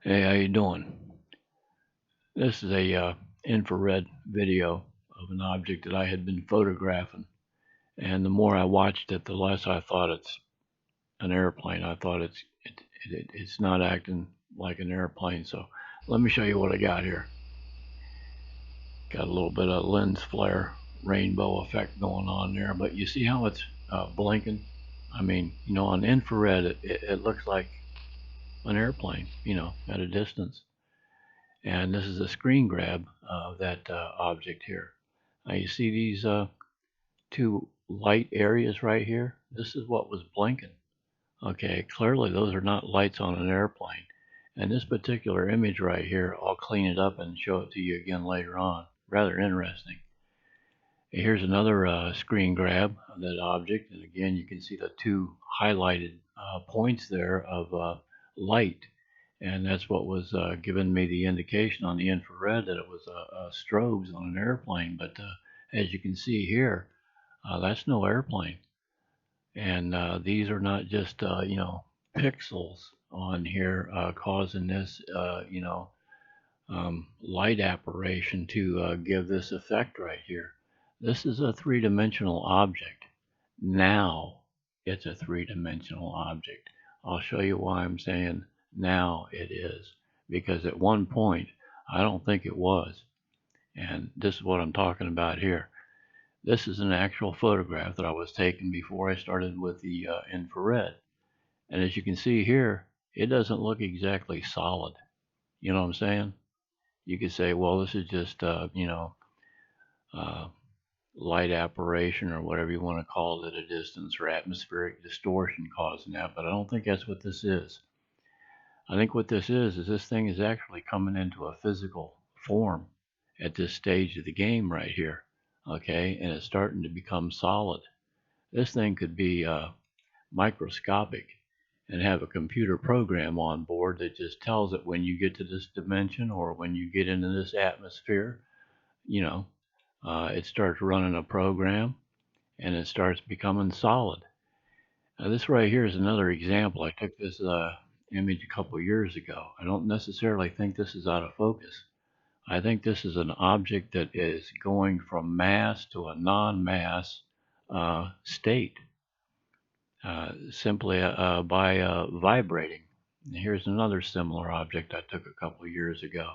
Hey, how you doing? This is a infrared video of an object that I had been photographing, and the more I watched it, the less I thought it's an airplane. I thought it's not acting like an airplane. So let me show you what I got here. Got a little bit of lens flare, rainbow effect going on there, but you see how it's blinking? I mean, on infrared, it looks like an airplane, at a distance. And this is a screen grab of that object here. Now you see these two light areas right here? This is what was blinking. Okay, clearly those are not lights on an airplane. And this particular image right here, I'll clean it up and show it to you again later on. Rather interesting. Here's another screen grab of that object. And again, you can see the two highlighted points there of light. And that's what was giving me the indication on the infrared that it was strobes on an airplane. But as you can see here, that's no airplane. And these are not just, pixels on here causing this, light apparition to give this effect right here. This is a three-dimensional object. Now it's a three-dimensional object. I'll show you why I'm saying now it is. Because at one point, I don't think it was. And this is what I'm talking about here. This is an actual photograph that I was taking before I started with the infrared. And as you can see here, it doesn't look exactly solid. You know what I'm saying? You could say, well, this is just, uh, light apparition or whatever you want to call it at a distance, or atmospheric distortion causing that, but I don't think that's what this is. I think what this is this thing is actually coming into a physical form at this stage of the game right here, okay, and it's starting to become solid. This thing could be microscopic and have a computer program on board that just tells it when you get to this dimension or when you get into this atmosphere, you know, it starts running a program and it starts becoming solid. Now, this right here is another example. I took this image a couple years ago. I don't necessarily think this is out of focus. I think this is an object that is going from mass to a non-mass state simply by vibrating. And here's another similar object I took a couple years ago.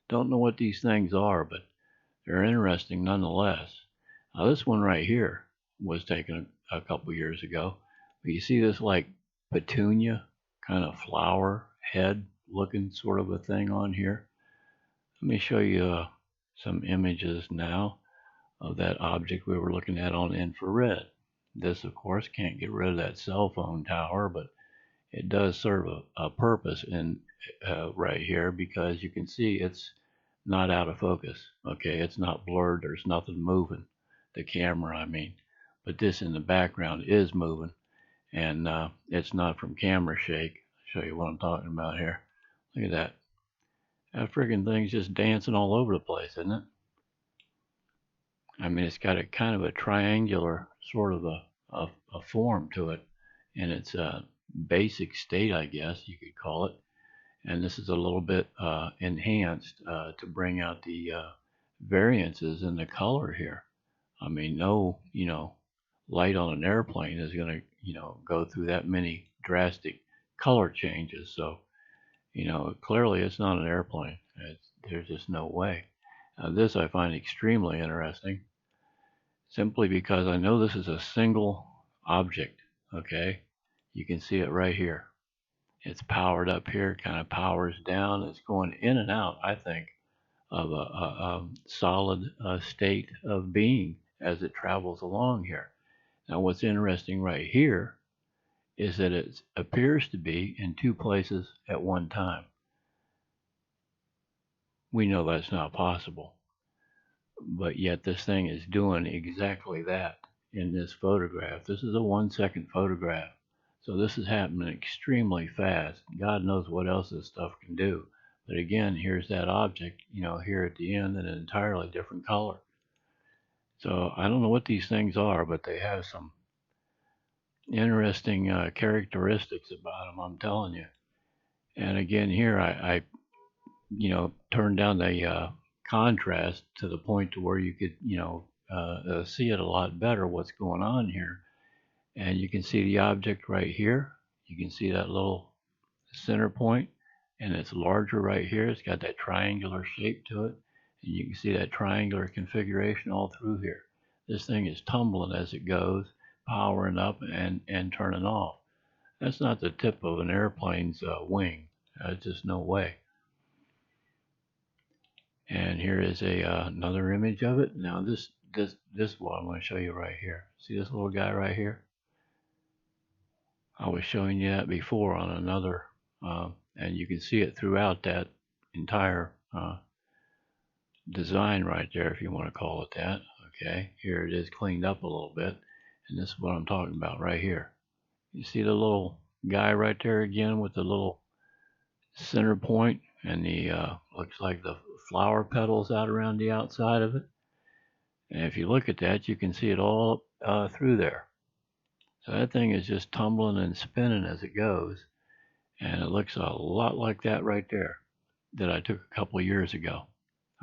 Don't know what these things are, but they're interesting nonetheless. Now this one right here was taken a couple years ago. But you see this like petunia kind of flower head looking sort of a thing on here. Let me show you some images now of that object we were looking at on infrared. This, of course, can't get rid of that cell phone tower, but it does serve a purpose in right here because you can see it's not out of focus. Okay, it's not blurred. There's nothing moving. The camera, I mean. But this in the background is moving, and it's not from camera shake. I'll show you what I'm talking about here. Look at that. That friggin' thing's just dancing all over the place, isn't it? I mean, it's got a kind of a triangular sort of a form to it, and it's a basic state, I guess you could call it. And this is a little bit enhanced to bring out the variances in the color here. I mean, no, light on an airplane is going to, go through that many drastic color changes. So, clearly it's not an airplane. There's just no way. This I find extremely interesting simply because I know this is a single object, okay? You can see it right here. It's powered up here, kind of powers down. It's going in and out, I think, of a solid state of being as it travels along here. Now, what's interesting right here is that it appears to be in two places at one time. We know that's not possible, but yet this thing is doing exactly that in this photograph. This is a 1 second photograph. So this is happening extremely fast. God knows what else this stuff can do. But again, here's that object, here at the end in an entirely different color. So I don't know what these things are, but they have some interesting characteristics about them, I'm telling you. And again here, I turned down the contrast to the point to where you could, see it a lot better what's going on here. And you can see the object right here. You can see that little center point, and it's larger right here. It's got that triangular shape to it, and you can see that triangular configuration all through here. This thing is tumbling as it goes, powering up and turning off. That's not the tip of an airplane's wing. There's just no way. And here is another image of it. Now this one I'm going to show you right here. See this little guy right here? I was showing you that before on another, and you can see it throughout that entire design right there, if you want to call it that. Okay, here it is cleaned up a little bit, and this is what I'm talking about right here. You see the little guy right there again with the little center point, and the looks like the flower petals out around the outside of it. And if you look at that, you can see it all through there. So that thing is just tumbling and spinning as it goes. And it looks a lot like that right there that I took a couple of years ago.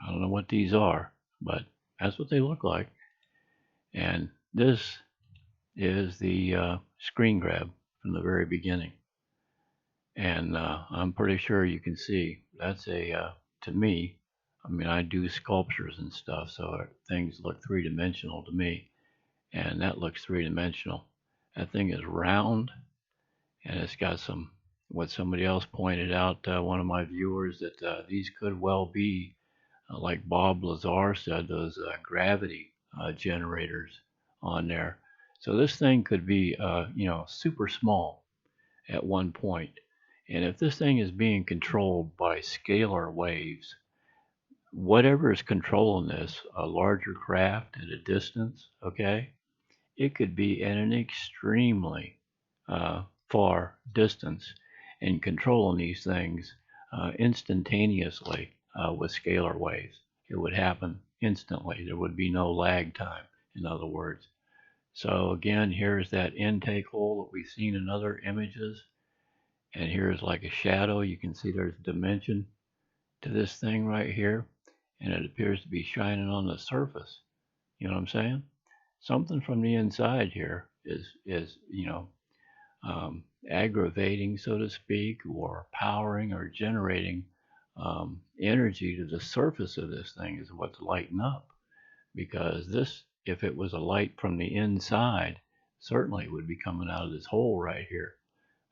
I don't know what these are, but that's what they look like. And this is the screen grab from the very beginning. And I'm pretty sure you can see that's to me, I mean, I do sculptures and stuff, so things look three-dimensional to me. And that looks three-dimensional. That thing is round, and it's got some, what somebody else pointed out, one of my viewers, that these could well be, like Bob Lazar said, those gravity generators on there. So this thing could be, super small at one point. And if this thing is being controlled by scalar waves, whatever is controlling this, a larger craft at a distance, okay, it could be at an extremely far distance and controlling these things instantaneously with scalar waves. It would happen instantly. There would be no lag time, in other words. So again, here's that intake hole that we've seen in other images. And here's like a shadow. You can see there's dimension to this thing right here. And it appears to be shining on the surface. You know what I'm saying? Something from the inside here is aggravating, so to speak, or powering or generating energy to the surface of this thing is what's lighting up. Because this, if it was a light from the inside, certainly would be coming out of this hole right here.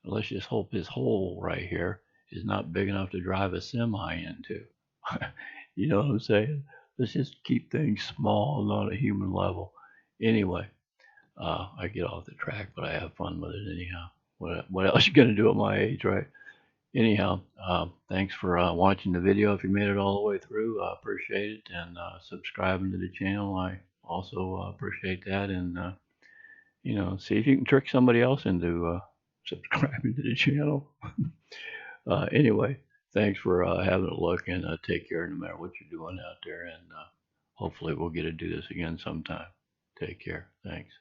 Let's just hope this hole right here is not big enough to drive a semi into. You know what I'm saying? Let's just keep things small, not a human level. Anyway, I get off the track, but I have fun with it anyhow. What else you gonna do at my age, right? Anyhow, thanks for watching the video. If you made it all the way through, I appreciate it, and subscribing to the channel. I also appreciate that, and see if you can trick somebody else into subscribing to the channel. Anyway, thanks for having a look, and take care no matter what you're doing out there, and hopefully we'll get to do this again sometime. Take care. Thanks.